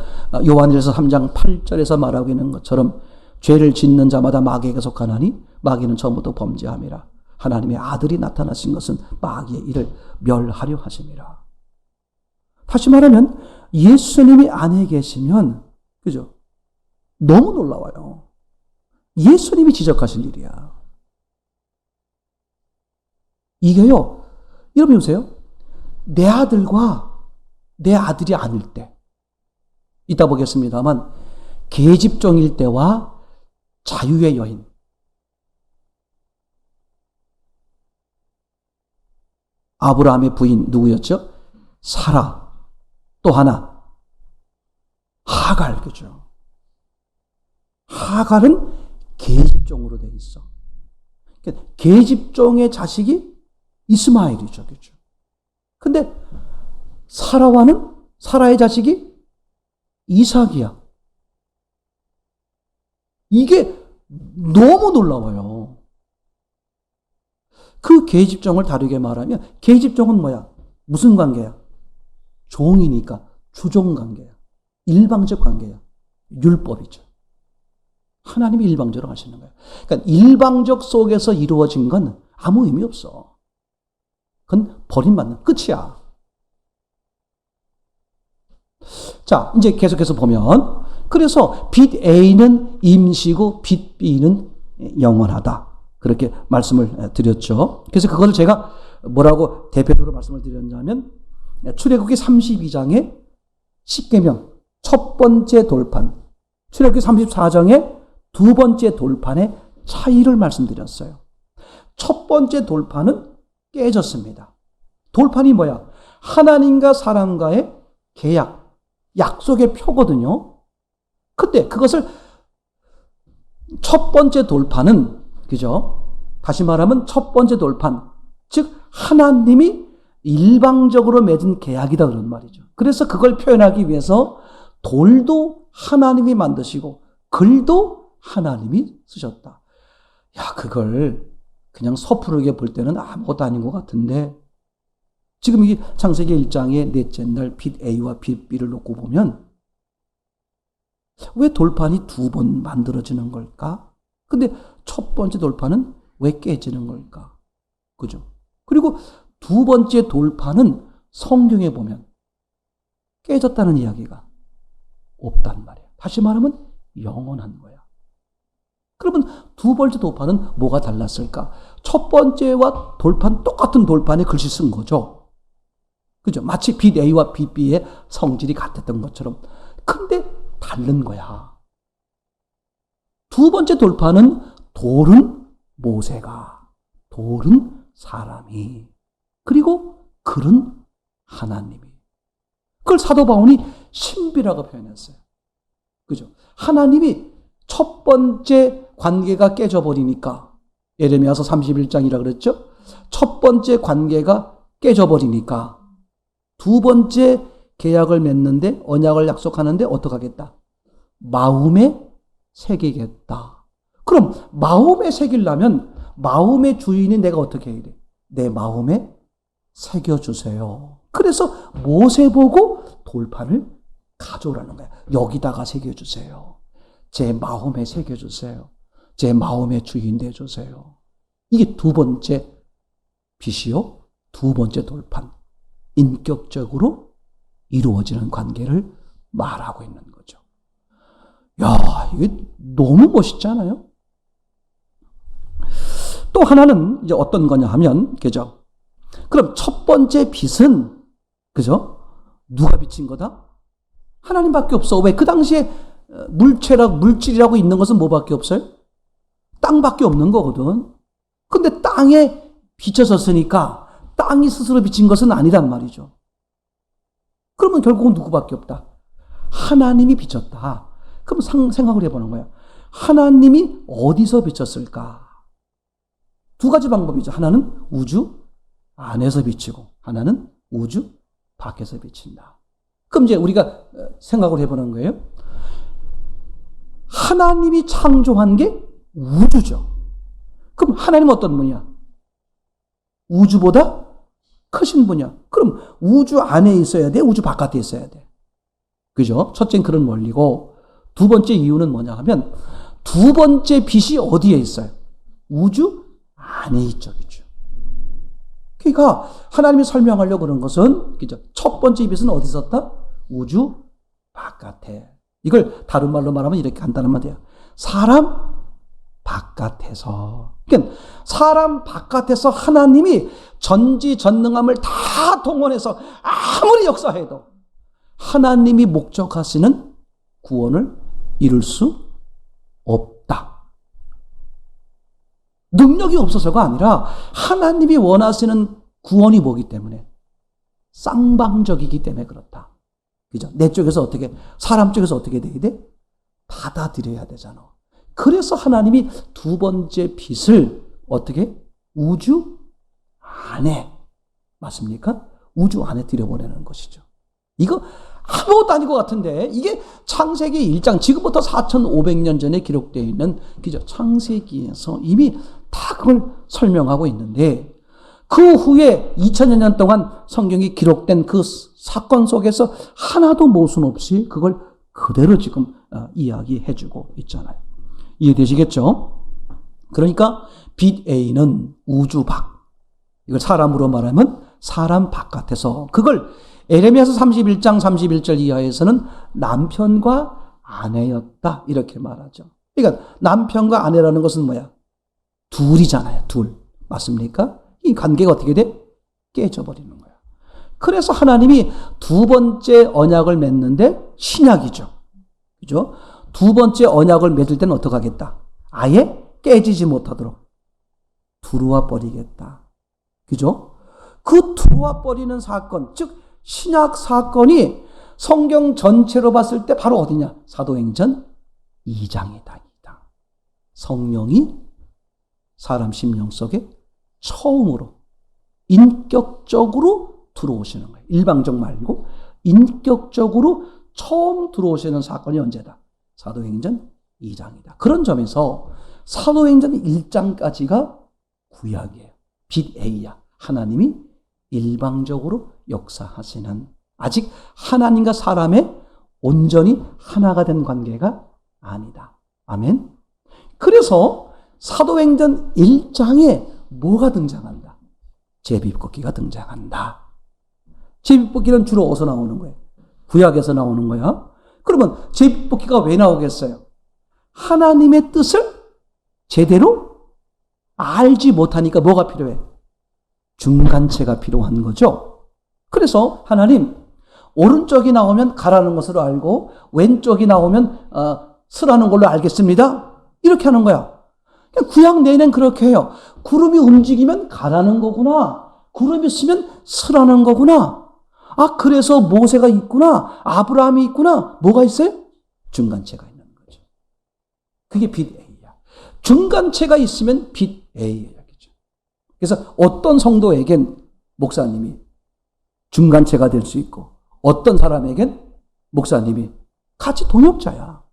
Speaker 1: 요한일서 3장 8절에서 말하고 있는 것처럼 죄를 짓는 자마다 마귀에게 속하나니 마귀는 처음부터 범죄함이라. 하나님의 아들이 나타나신 것은 마귀의 일을 멸하려 하심이라. 다시 말하면 예수님이 안에 계시면, 그죠? 너무 놀라워요. 예수님이 지적하신 일이야. 이게요, 여러분 보세요. 내 아들과 내 아들이 아닐 때, 이따 보겠습니다만, 계집종일 때와 자유의 여인, 아브라함의 부인 누구였죠? 사라. 또 하나 하갈, 그죠? 하갈은 계집종으로 돼 있어. 그러니까 계집종의 자식이 이스마엘이죠, 그죠? 근데 사라의 자식이 이삭이야. 이게 너무 놀라워요. 그 계집종을 다르게 말하면 계집종은 뭐야? 무슨 관계야? 종이니까 주종 관계야. 일방적 관계야. 율법이죠. 하나님이 일방적으로 하시는 거예요. 그러니까 일방적 속에서 이루어진 건 아무 의미 없어. 그건 버림받는 끝이야. 자, 이제 계속해서 보면, 그래서 빛 A는 임시고 빛 B는 영원하다. 그렇게 말씀을 드렸죠. 그래서 그것을 제가 뭐라고 대표적으로 말씀을 드렸냐면, 출애굽기 32장의 10계명 첫 번째 돌판, 출애굽기 34장의 두 번째 돌판의 차이를 말씀드렸어요. 첫 번째 돌판은 깨졌습니다. 돌판이 뭐야? 하나님과 사람과의 계약, 약속의 표거든요. 그때 그것을 첫 번째 돌판은, 그죠? 다시 말하면 첫 번째 돌판, 즉 하나님이 일방적으로 맺은 계약이다 그런 말이죠. 그래서 그걸 표현하기 위해서 돌도 하나님이 만드시고 글도 하나님이 쓰셨다. 야, 그걸 그냥 섣부르게 볼 때는 아무것도 아닌 것 같은데, 지금 이 창세기 1장의 넷째 날 빛 A와 빛 B를 놓고 보면 왜 돌판이 두 번 만들어지는 걸까? 근데 첫 번째 돌파는 왜 깨지는 걸까? 그죠? 그리고 두 번째 돌파는 성경에 보면 깨졌다는 이야기가 없단 말이에요. 다시 말하면 영원한 거야. 그러면 두 번째 돌파는 뭐가 달랐을까? 첫 번째와 돌파는 똑같은 돌판에 글씨 쓴 거죠. 그죠? 마치 빛 A와 빛 B의 성질이 같았던 것처럼. 근데 다른 거야. 두 번째 돌파는 돌은 모세가, 돌은 사람이, 그리고 글은 하나님이. 그걸 사도 바울이 신비라고 표현했어요. 그죠? 하나님이 첫 번째 관계가 깨져버리니까, 예레미야서 31장이라 그랬죠? 첫 번째 관계가 깨져버리니까 두 번째 계약을 맺는데, 언약을 약속하는데 어떻게 하겠다? 마음에 새기겠다. 그럼 마음에 새기려면 마음의 주인이 내가 어떻게 해야 돼? 내 마음에 새겨주세요. 그래서 모세 보고 돌판을 가져오라는 거야. 여기다가 새겨주세요. 제 마음에 새겨주세요. 제 마음의 주인 되어주세요. 이게 두 번째 빛이요. 두 번째 돌판. 인격적으로 이루어지는 관계를 말하고 있는 거죠. 야, 이게 너무 멋있잖아요? 또 하나는 이제 어떤 거냐 하면, 그죠? 그럼 첫 번째 빛은, 그죠? 누가 비친 거다? 하나님밖에 없어. 왜? 그 당시에 물질이라고 있는 것은 뭐밖에 없어요? 땅밖에 없는 거거든. 근데 땅에 비춰졌으니까 땅이 스스로 비친 것은 아니란 말이죠. 그러면 결국은 누구밖에 없다? 하나님이 비쳤다. 그럼 생각을 해보는 거예요. 하나님이 어디서 비쳤을까? 두 가지 방법이죠. 하나는 우주 안에서 비치고, 하나는 우주 밖에서 비친다. 그럼 이제 우리가 생각을 해보는 거예요. 하나님이 창조한 게 우주죠. 그럼 하나님은 어떤 분이야? 우주보다 크신 분이야. 그럼 우주 안에 있어야 돼? 우주 바깥에 있어야 돼? 그죠? 첫째는 그런 원리고, 두 번째 이유는 뭐냐 하면, 두 번째 빛이 어디에 있어요? 우주 안에 있죠. 그죠? 그러니까 하나님이 설명하려고 그런 것은, 그죠? 첫 번째 빛은 어디 있었다? 우주 바깥에. 이걸 다른 말로 말하면 이렇게 간단하면 돼요. 사람 바깥에서. 그러니까 사람 바깥에서 하나님이 전지전능함을 다 동원해서 아무리 역사해도 하나님이 목적하시는 구원을 이룰 수 없다. 능력이 없어서가 아니라 하나님이 원하시는 구원이 뭐기 때문에? 쌍방적이기 때문에 그렇다. 그죠? 내 쪽에서 어떻게, 사람 쪽에서 어떻게 돼야 돼? 받아들여야 되잖아. 그래서 하나님이 두 번째 빛을 어떻게? 우주 안에, 맞습니까? 우주 안에 들여보내는 것이죠. 이거 아무것도 아닌 것 같은데, 이게 창세기 1장, 지금부터 4,500년 전에 기록되어 있는, 그죠? 창세기에서 이미 다 그걸 설명하고 있는데, 그 후에 2000년 동안 성경이 기록된 그 사건 속에서 하나도 모순 없이 그걸 그대로 지금 이야기해주고 있잖아요. 이해되시겠죠? 그러니까 빛 A는 우주 밖, 이걸 사람으로 말하면 사람 바깥에서, 그걸 에레미야서 31장 31절 이하에서는 남편과 아내였다 이렇게 말하죠. 그러니까 남편과 아내라는 것은 뭐야? 둘이잖아요. 둘. 맞습니까? 이 관계가 어떻게 돼? 깨져버리는 거야. 그래서 하나님이 두 번째 언약을 맺는데, 신약이죠. 그죠? 두 번째 언약을 맺을 때는 어떻게 하겠다? 아예 깨지지 못하도록 두루와 버리겠다. 그죠? 그 두루와 버리는 사건, 즉 신약 사건이 성경 전체로 봤을 때 바로 어디냐? 사도행전 2장이다. 2장. 성령이 사람 심령 속에 처음으로 인격적으로 들어오시는 거예요. 일방적 말고 인격적으로 처음 들어오시는 사건이 언제다? 사도행전 2장이다. 그런 점에서 사도행전 1장까지가 구약이에요. 빛 A야. 하나님이 일방적으로 역사하시는, 아직 하나님과 사람의 온전히 하나가 된 관계가 아니다. 아멘. 그래서 사도행전 1장에 뭐가 등장한다? 제비뽑기가 등장한다. 제비뽑기는 주로 어디서 나오는 거예요? 구약에서 나오는 거야. 그러면 제비뽑기가 왜 나오겠어요? 하나님의 뜻을 제대로 알지 못하니까 뭐가 필요해? 중간체가 필요한 거죠. 그래서 하나님, 오른쪽이 나오면 가라는 것으로 알고 왼쪽이 나오면 서라는 걸로 알겠습니다. 이렇게 하는 거야. 구약 내내는 그렇게 해요. 구름이 움직이면 가라는 거구나. 구름이 쓰면 서라는 거구나. 아, 그래서 모세가 있구나. 아브라함이 있구나. 뭐가 있어요? 중간체가 있는 거죠. 그게 빛 A야. 중간체가 있으면 빛 A예요. 그래서 어떤 성도에겐 목사님이 중간체가 될 수 있고 어떤 사람에겐 목사님이 같이 동역자야.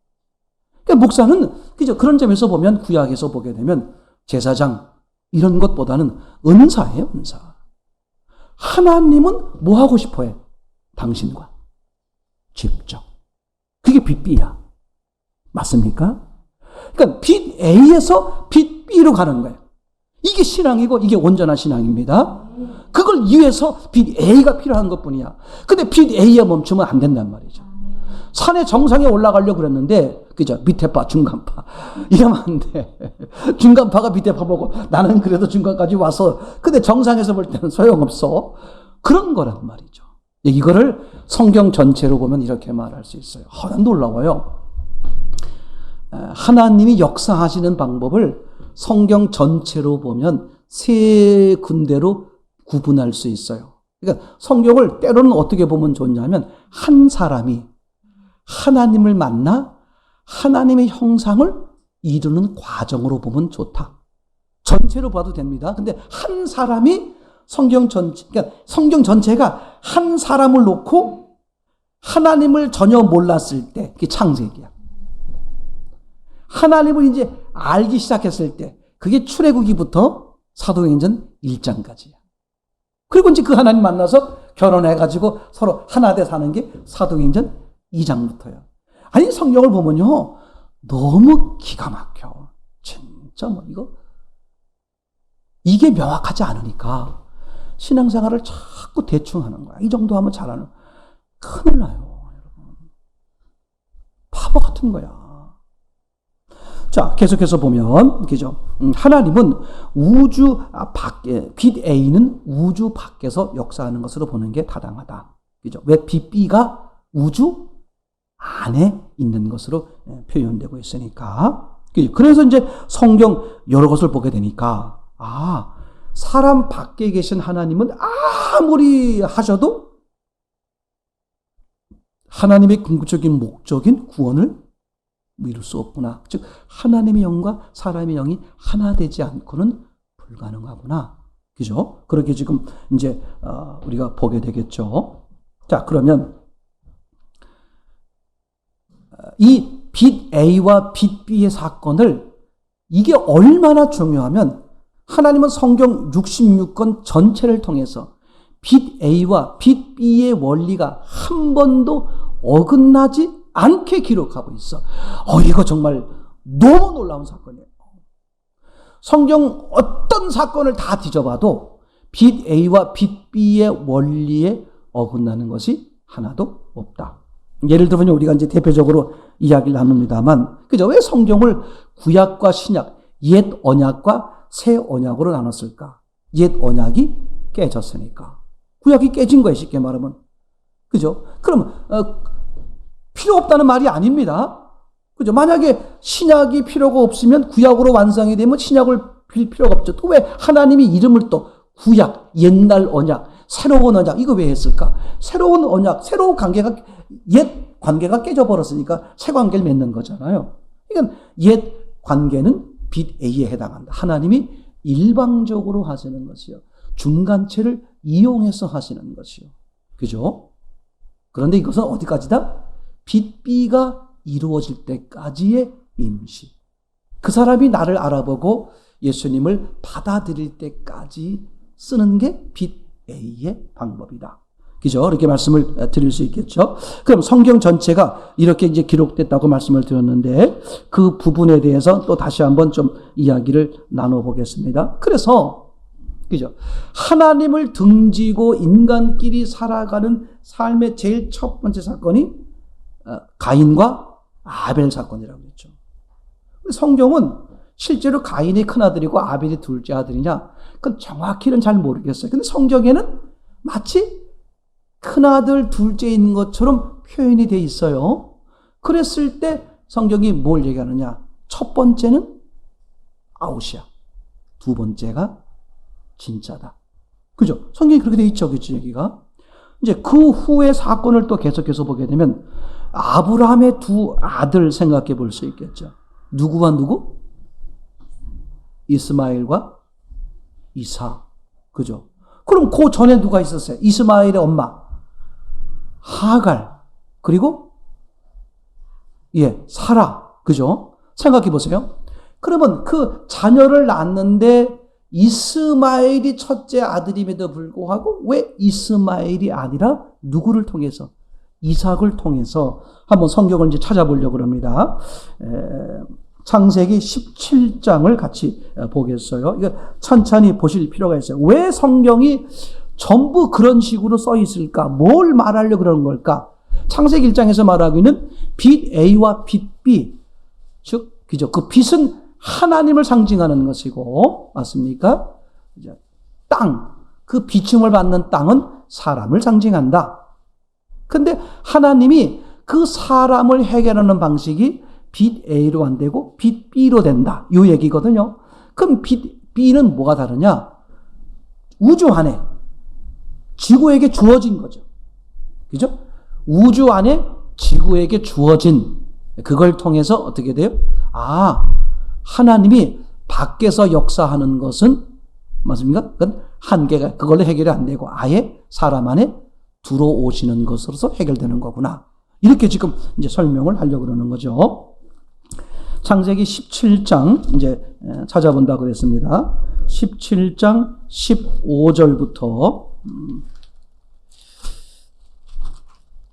Speaker 1: 그러니까 목사는 그죠? 그런 점에서 보면 구약에서 보게 되면 제사장 이런 것보다는 은사예요, 은사. 하나님은 뭐 하고 싶어 해? 당신과 직접. 그게 빛 B야. 맞습니까? 그러니까 빛 A에서 빛 B로 가는 거예요. 이게 신앙이고 이게 온전한 신앙입니다. 그걸 위해서 빛 A가 필요한 것뿐이야. 근데 빛 A에 멈추면 안 된단 말이죠. 산의 정상에 올라가려고 그랬는데 그죠? 밑에 파, 중간파. 이러면 안 돼. 중간파가 밑에 파 보고 나는 그래도 중간까지 와서 근데 정상에서 볼 때는 소용없어. 그런 거란 말이죠. 이거를 성경 전체로 보면 이렇게 말할 수 있어요. 놀라워요. 하나님이 역사하시는 방법을 성경 전체로 보면 세 군데로 구분할 수 있어요. 그러니까 성경을 때로는 어떻게 보면 좋냐면 한 사람이 하나님을 만나 하나님의 형상을 이루는 과정으로 보면 좋다. 전체로 봐도 됩니다. 근데 한 사람이 그러니까 성경 전체가 한 사람을 놓고 하나님을 전혀 몰랐을 때 그게 창세기야. 하나님을 이제 알기 시작했을 때 그게 출애굽기부터 사도행전 1장까지야. 그리고 이제 그 하나님 만나서 결혼해가지고 서로 하나 돼 사는 게 사도행전 2장부터야. 아니 성경을 보면요 너무 기가 막혀. 진짜 이게 명확하지 않으니까 신앙생활을 자꾸 대충 하는 거야. 이 정도 하면 잘하는 큰일 나요, 여러분. 바보 같은 거야. 자, 계속해서 보면, 그죠? 하나님은 우주 밖에, 빛 A는 우주 밖에서 역사하는 것으로 보는 게 타당하다. 그죠? 왜 빛 B가 우주 안에 있는 것으로 표현되고 있으니까. 그래서 이제 성경 여러 것을 보게 되니까, 사람 밖에 계신 하나님은 아무리 하셔도 하나님의 궁극적인 목적인 구원을 이룰 수 없구나. 즉 하나님의 영과 사람의 영이 하나 되지 않고는 불가능하구나. 그죠? 그렇게 지금 이제 우리가 보게 되겠죠. 자, 그러면 이 빛 A와 빛 B의 사건을 이게 얼마나 중요하면 하나님은 성경 66권 전체를 통해서 빛 A와 빛 B의 원리가 한 번도 어긋나지 않게 기록하고 있어. 이거 정말 너무 놀라운 사건이에요. 성경 어떤 사건을 다 뒤져봐도 빛 A와 빛 B의 원리에 어긋나는 것이 하나도 없다. 예를 들면 우리가 이제 대표적으로 이야기를 나눕니다만, 그죠? 왜 성경을 구약과 신약, 옛 언약과 새 언약으로 나눴을까? 옛 언약이 깨졌으니까. 구약이 깨진 거예요, 쉽게 말하면. 그죠? 그럼 필요 없다는 말이 아닙니다. 그죠? 만약에 신약이 필요가 없으면 구약으로 완성이 되면 신약을 빌 필요가 없죠. 또 왜 하나님이 이름을 또 구약, 옛날 언약, 새로운 언약 이거 왜 했을까? 새로운 언약, 새로운 관계가 옛 관계가 깨져버렸으니까 새 관계를 맺는 거잖아요. 그러니까 옛 관계는 빛 A에 해당한다. 하나님이 일방적으로 하시는 것이요. 중간체를 이용해서 하시는 것이요. 그죠? 그런데 이것은 어디까지다? 빛 B가 이루어질 때까지의 임시. 그 사람이 나를 알아보고 예수님을 받아들일 때까지 쓰는 게 빛 A의 방법이다. 그죠? 이렇게 말씀을 드릴 수 있겠죠. 그럼 성경 전체가 이렇게 이제 기록됐다고 말씀을 드렸는데 그 부분에 대해서 또 다시 한번 좀 이야기를 나눠보겠습니다. 그래서 그죠? 하나님을 등지고 인간끼리 살아가는 삶의 제일 첫 번째 사건이 가인과 아벨 사건이라고 했죠. 성경은 실제로 가인이 큰아들이고 아벨이 둘째 아들이냐? 그건 정확히는 잘 모르겠어요. 근데 성경에는 마치 큰아들 둘째인 것처럼 표현이 돼 있어요. 그랬을 때 성경이 뭘 얘기하느냐? 첫 번째는 아웃이야. 두 번째가 진짜다. 그죠? 성경이 그렇게 돼 있죠. 그죠? 얘기가. 이제 그 후의 사건을 또 계속해서 보게 되면 아브라함의 두 아들 생각해 볼 수 있겠죠. 누구와 누구? 이스마엘과 이사. 그죠? 그럼 그 전에 누가 있었어요? 이스마엘의 엄마. 하갈. 그리고 사라. 그죠? 생각해 보세요. 그러면 그 자녀를 낳았는데 이스마엘이 첫째 아들임에도 불구하고 왜 이스마엘이 아니라 누구를 통해서? 이삭을 통해서 한번 성경을 이제 찾아보려고 합니다. 창세기 17장을 같이 보겠어요. 이거 천천히 보실 필요가 있어요. 왜 성경이 전부 그런 식으로 써 있을까? 뭘 말하려고 그러는 걸까? 창세기 1장에서 말하고 있는 빛 A와 빛 B. 즉, 그죠? 그 빛은 하나님을 상징하는 것이고, 맞습니까? 땅, 그 비춤을 받는 땅은 사람을 상징한다. 근데 하나님이 그 사람을 해결하는 방식이 빛 A로 안 되고 빛 B로 된다. 이 얘기거든요. 그럼 빛 B는 뭐가 다르냐? 우주 안에 지구에게 주어진 거죠. 그죠? 우주 안에 지구에게 주어진 그걸 통해서 어떻게 돼요? 하나님이 밖에서 역사하는 것은 맞습니까? 그건 한계가 그걸로 해결이 안 되고 아예 사람 안에 들어오시는 것으로서 해결되는 거구나. 이렇게 지금 이제 설명을 하려고 그러는 거죠. 창세기 17장 이제 찾아본다 그랬습니다. 17장 15절부터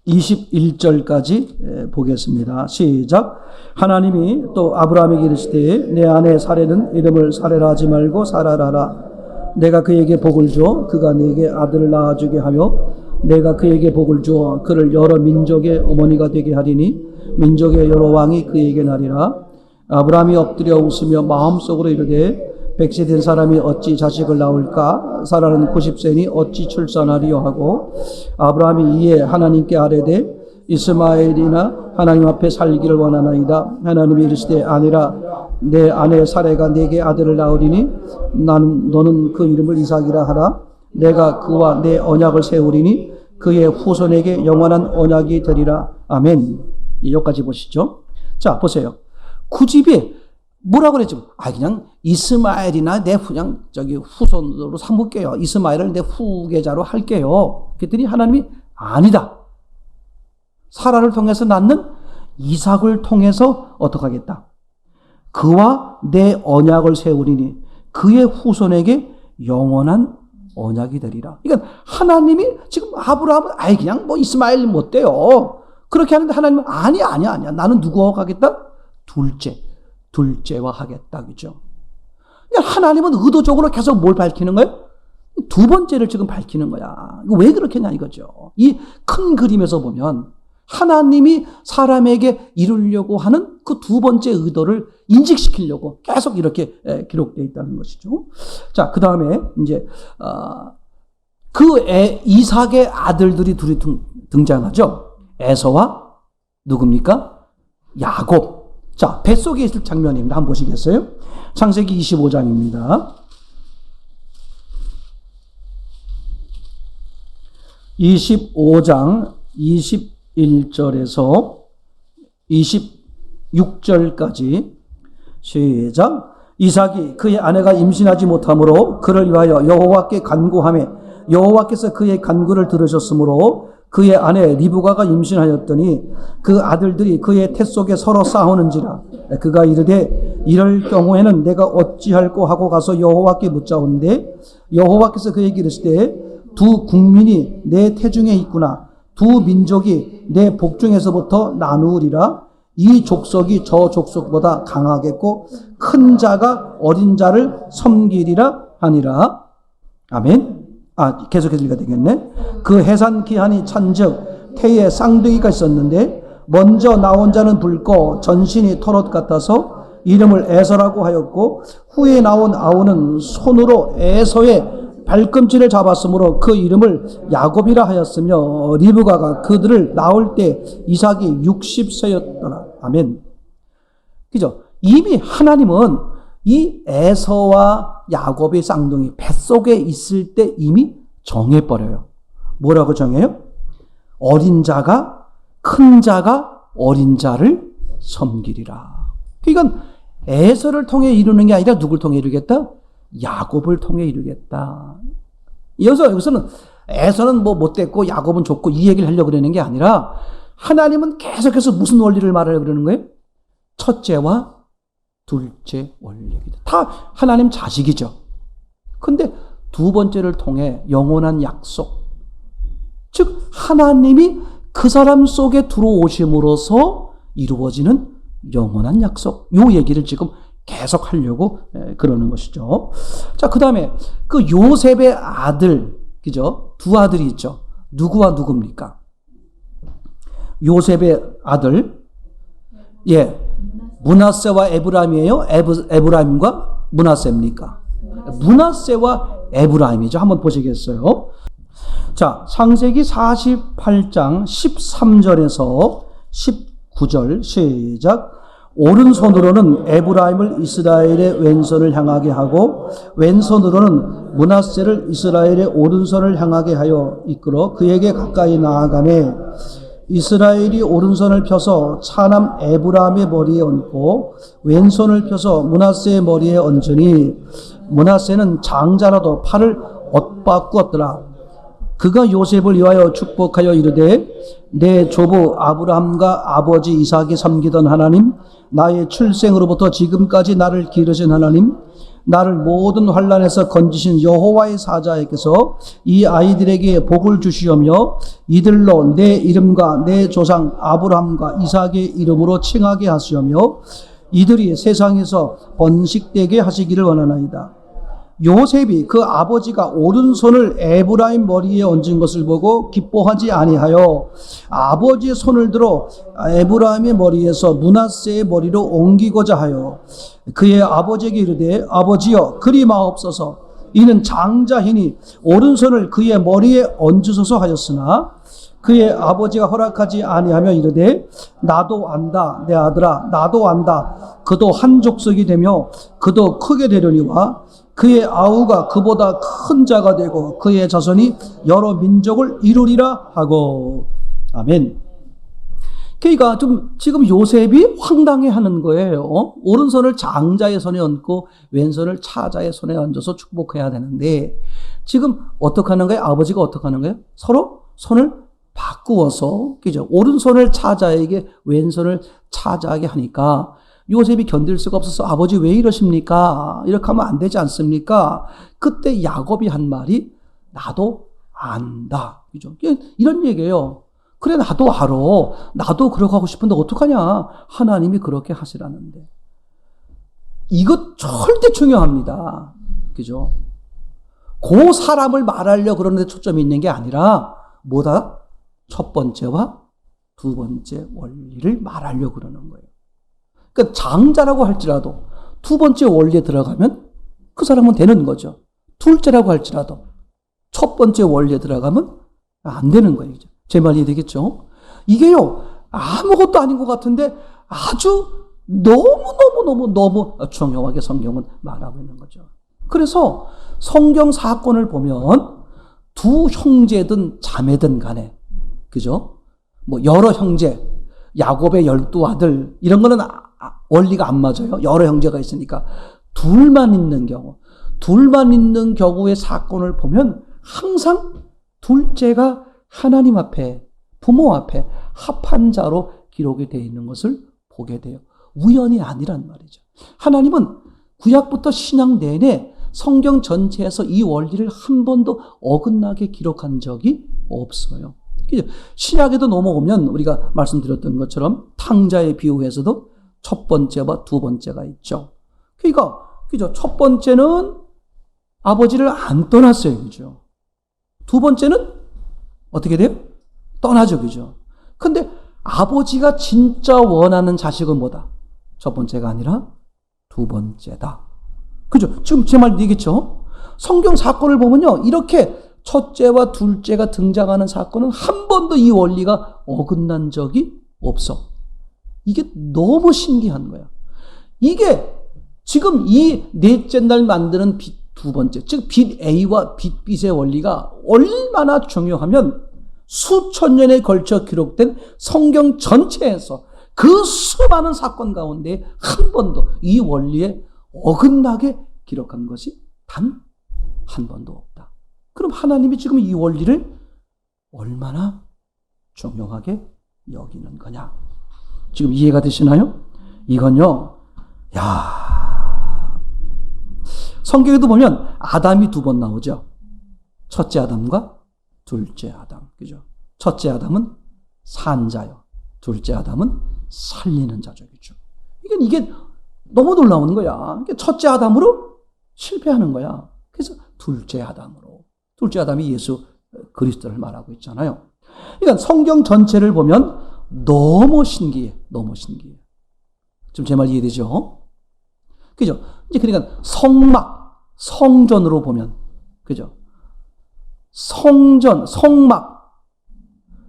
Speaker 1: 21절까지 보겠습니다. 시작. 하나님이 또 아브라함에게 이르시되 내 아내 사레는 이름을 사레라 하지 말고 사라라 하라. 내가 그에게 복을 주어 그가 네게 아들을 낳아주게 하며 내가 그에게 복을 주어 그를 여러 민족의 어머니가 되게 하리니 민족의 여러 왕이 그에게 나리라. 아브라함이 엎드려 웃으며 마음속으로 이르되 100세 된 사람이 어찌 자식을 낳을까? 사라는 90세니 어찌 출산하리요 하고 아브라함이 이에 하나님께 아뢰되 이스마엘이나 하나님 앞에 살기를 원하나이다. 하나님이 이르시되 아니라 내 아내 사레가 네게 아들을 낳으리니 너는 그 이름을 이삭이라 하라. 내가 그와 내 언약을 세우리니 그의 후손에게 영원한 언약이 되리라. 아멘. 여기까지 보시죠. 자, 보세요. 구집이 뭐라고 그랬죠? 그냥 이스마엘이나 내 그냥 후손으로 삼을게요. 이스마엘을 내 후계자로 할게요. 그랬더니 하나님이 아니다. 사라를 통해서 낳는 이삭을 통해서 어떻게 하겠다? 그와 내 언약을 세우리니 그의 후손에게 영원한 언약이 되리라. 그러니까 하나님이 지금 아브라함은 그냥 이스마엘 못 돼요. 그렇게 하는데 하나님은 아니야. 나는 누구와 가겠다? 둘째와 하겠다. 그죠? 그러니까 하나님은 의도적으로 계속 뭘 밝히는 거예요? 두 번째를 지금 밝히는 거야. 왜 그렇게 했냐 이거죠. 이 큰 그림에서 보면 하나님이 사람에게 이루려고 하는 그 두 번째 의도를 인식시키려고 계속 이렇게 기록되어 있다는 것이죠. 자, 그 다음에 이제 이삭의 아들들이 둘이 등장하죠. 에서와 누굽니까? 야곱. 자, 뱃속에 있을 장면입니다. 한번 보시겠어요? 창세기 25장입니다. 25장 21절에서 26절까지 시작. 이삭이 그의 아내가 임신하지 못하므로 그를 위하여 여호와께 간구하며 여호와께서 그의 간구를 들으셨으므로 그의 아내 리브가가 임신하였더니 그 아들들이 그의 태 속에 서로 싸우는지라. 그가 이르되 이럴 경우에는 내가 어찌할꼬 하고 가서 여호와께 묻자온데 여호와께서 그에게 이르시되 두 국민이 내 태중에 있구나. 두 민족이 내 복중에서부터 나누리라. 이 족속이 저 족속보다 강하겠고 큰 자가 어린 자를 섬기리라 하니라. 아멘. 계속해서 읽어야 되겠네. 그 해산 기한이 찬즉 태에 쌍둥이가 있었는데 먼저 나온 자는 붉고 전신이 털옷 같아서 이름을 에서라고 하였고 후에 나온 아우는 손으로 에서의 발꿈치를 잡았으므로 그 이름을 야곱이라 하였으며 리브가가 그들을 낳을 때 이삭이 60세였더라. 아멘. 그죠? 이미 하나님은 이 에서와 야곱의 쌍둥이 뱃속에 있을 때 이미 정해버려요. 뭐라고 정해요? 어린 자가 큰 자가 어린 자를 섬기리라. 그러니까 에서를 통해 이루는 게 아니라 누굴 통해 이루겠다? 야곱을 통해 이루겠다. 여기서는 에서는 뭐 못됐고 야곱은 좋고 이 얘기를 하려고 그러는 게 아니라 하나님은 계속해서 무슨 원리를 말하려고 그러는 거예요? 첫째와 둘째 원리입니다. 다 하나님 자식이죠. 근데 두 번째를 통해 영원한 약속. 즉 하나님이 그 사람 속에 들어오심으로써 이루어지는 영원한 약속. 요 얘기를 지금 계속 하려고 그러는 것이죠. 자, 그 다음에 그 요셉의 아들, 그죠? 두 아들이 있죠. 누구와 누굽니까? 요셉의 아들, 므낫세와 에브라임이에요? 에브라임과 므낫세입니까? 므낫세와 에브라임이죠. 한번 보시겠어요? 자, 창세기 48장 13절에서 19절 시작. 오른손으로는 에브라임을 이스라엘의 왼손을 향하게 하고 왼손으로는 므낫세를 이스라엘의 오른손을 향하게 하여 이끌어 그에게 가까이 나아가매 이스라엘이 오른손을 펴서 차남 에브라임의 머리에 얹고 왼손을 펴서 므낫세의 머리에 얹으니 므낫세는 장자라도 팔을 엇바꾸었더라. 그가 요셉을 위하여 축복하여 이르되 내 조부 아브라함과 아버지 이삭이 섬기던 하나님, 나의 출생으로부터 지금까지 나를 기르신 하나님, 나를 모든 환난에서 건지신 여호와의 사자에게서 이 아이들에게 복을 주시오며 이들로 내 이름과 내 조상 아브라함과 이삭의 이름으로 칭하게 하시오며 이들이 세상에서 번식되게 하시기를 원하나이다. 요셉이 그 아버지가 오른손을 에브라임 머리에 얹은 것을 보고 기뻐하지 아니하여 아버지의 손을 들어 에브라임의 머리에서 므낫세의 머리로 옮기고자 하여 그의 아버지에게 이르되 아버지여 그리 마옵소서. 이는 장자이니 오른손을 그의 머리에 얹으소서 하였으나 그의 아버지가 허락하지 아니하며 이르되 나도 안다 내 아들아 나도 안다. 그도 한 족속이 되며 그도 크게 되려니와 그의 아우가 그보다 큰 자가 되고 그의 자손이 여러 민족을 이루리라 하고. 아멘. 그러니까 지금 요셉이 황당해하는 거예요. 오른손을 장자의 손에 얹고 왼손을 차자의 손에 얹어서 축복해야 되는데 지금 어떻게 하는 거예요? 아버지가 어떻게 하는 거예요? 서로 손을 바꾸어서, 그죠? 오른손을 차자에게 왼손을 차자에게 하니까 요셉이 견딜 수가 없어서 아버지 왜 이러십니까? 이렇게 하면 안 되지 않습니까? 그때 야곱이 한 말이 나도 안다. 그죠? 이런 얘기예요. 그래 나도 알아. 나도 그렇게 하고 싶은데 어떡하냐. 하나님이 그렇게 하시라는데. 이것 절대 중요합니다. 그죠? 그 사람을 말하려고 그러는데 초점이 있는 게 아니라 뭐다? 첫 번째와 두 번째 원리를 말하려고 그러는 거예요. 그러니까 장자라고 할지라도 두 번째 원리에 들어가면 그 사람은 되는 거죠. 둘째라고 할지라도 첫 번째 원리에 들어가면 안 되는 거예요. 제 말이 되겠죠? 이게요, 아무것도 아닌 것 같은데 아주 너무 중요하게 성경은 말하고 있는 거죠. 그래서 성경 사건을 보면 두 형제든 자매든 간에, 그죠? 뭐 여러 형제, 야곱의 12아들, 이런 거는 원리가 안 맞아요. 여러 형제가 있으니까. 둘만 있는 경우의 사건을 보면 항상 둘째가 하나님 앞에, 부모 앞에 합한 자로 기록이 되어 있는 것을 보게 돼요. 우연이 아니란 말이죠. 하나님은 구약부터 신약 내내 성경 전체에서 이 원리를 한 번도 어긋나게 기록한 적이 없어요. 신약에도 넘어오면 우리가 말씀드렸던 것처럼 탕자의 비유에서도 첫 번째와 두 번째가 있죠. 그러니까 그죠? 첫 번째는 아버지를 안 떠났어요. 그죠? 두 번째는 어떻게 돼요? 떠나죠. 그죠? 근데 아버지가 진짜 원하는 자식은 뭐다? 첫 번째가 아니라 두 번째다. 그죠? 지금 제 말 되겠죠? 성경 사건을 보면요. 이렇게 첫째와 둘째가 등장하는 사건은 한 번도 이 원리가 어긋난 적이 없어. 이게 너무 신기한 거야. 이게 지금 이 넷째 날 만드는 빚 두 번째, 즉 빚 A와 빚 B의 원리가 얼마나 중요하면 수천 년에 걸쳐 기록된 성경 전체에서 그 수많은 사건 가운데 한 번도 이 원리에 어긋나게 기록한 것이 단 한 번도 없다. 그럼 하나님이 지금 이 원리를 얼마나 중요하게 여기는 거냐? 지금 이해가 되시나요? 이건요, 성경에도 보면 아담이 두 번 나오죠. 첫째 아담과 둘째 아담. 그죠? 첫째 아담은 산자요. 둘째 아담은 살리는 자죠. 그죠? 이게 너무 놀라운 거야. 첫째 아담으로 실패하는 거야. 그래서 둘째 아담으로. 둘째 아담이 예수 그리스도를 말하고 있잖아요. 그러니까 성경 전체를 보면 너무 신기해. 너무 신기해. 지금 제 말 이해되죠? 그죠? 이제 그러니까 성전으로 보면, 그죠?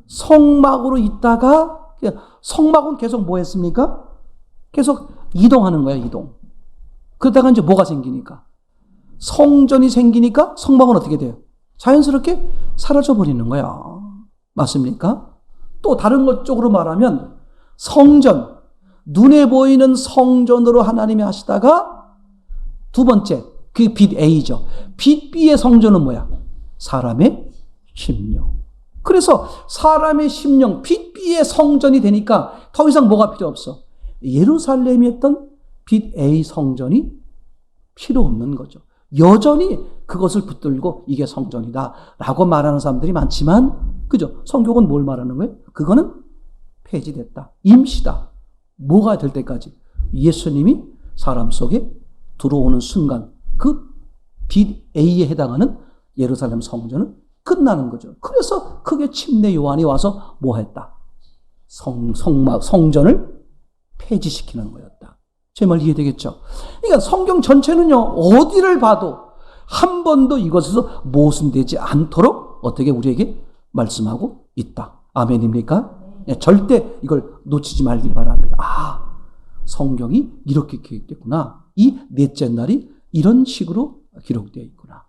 Speaker 1: 성막으로 있다가, 성막은 계속 뭐 했습니까? 계속 이동하는 거야, 이동. 그러다가 이제 뭐가 생기니까? 성전이 생기니까 성막은 어떻게 돼요? 자연스럽게 사라져 버리는 거야. 맞습니까? 또 다른 것 쪽으로 말하면 성전, 눈에 보이는 성전으로 하나님이 하시다가 두 번째, 그 빚 A죠. 빚 B의 성전은 뭐야? 사람의 심령. 그래서 사람의 심령, 빚 B의 성전이 되니까 더 이상 뭐가 필요 없어? 예루살렘이 했던 빚 A 성전이 필요 없는 거죠. 여전히 그것을 붙들고 이게 성전이다 라고 말하는 사람들이 많지만, 그죠? 성경은 뭘 말하는 거예요? 그거는 폐지됐다. 임시다. 뭐가 될 때까지? 예수님이 사람 속에 들어오는 순간 그 빚 A에 해당하는 예루살렘 성전은 끝나는 거죠. 그래서 크게 침례 요한이 와서 뭐 했다? 성전을 폐지시키는 거였다. 제 말 이해되겠죠? 그러니까 성경 전체는요, 어디를 봐도 한 번도 이것에서 모순되지 않도록 어떻게 우리에게 말씀하고 있다. 아멘입니까? 절대 이걸 놓치지 말길 바랍니다. 성경이 이렇게 기록됐구나. 이 넷째 날이 이런 식으로 기록되어 있구나.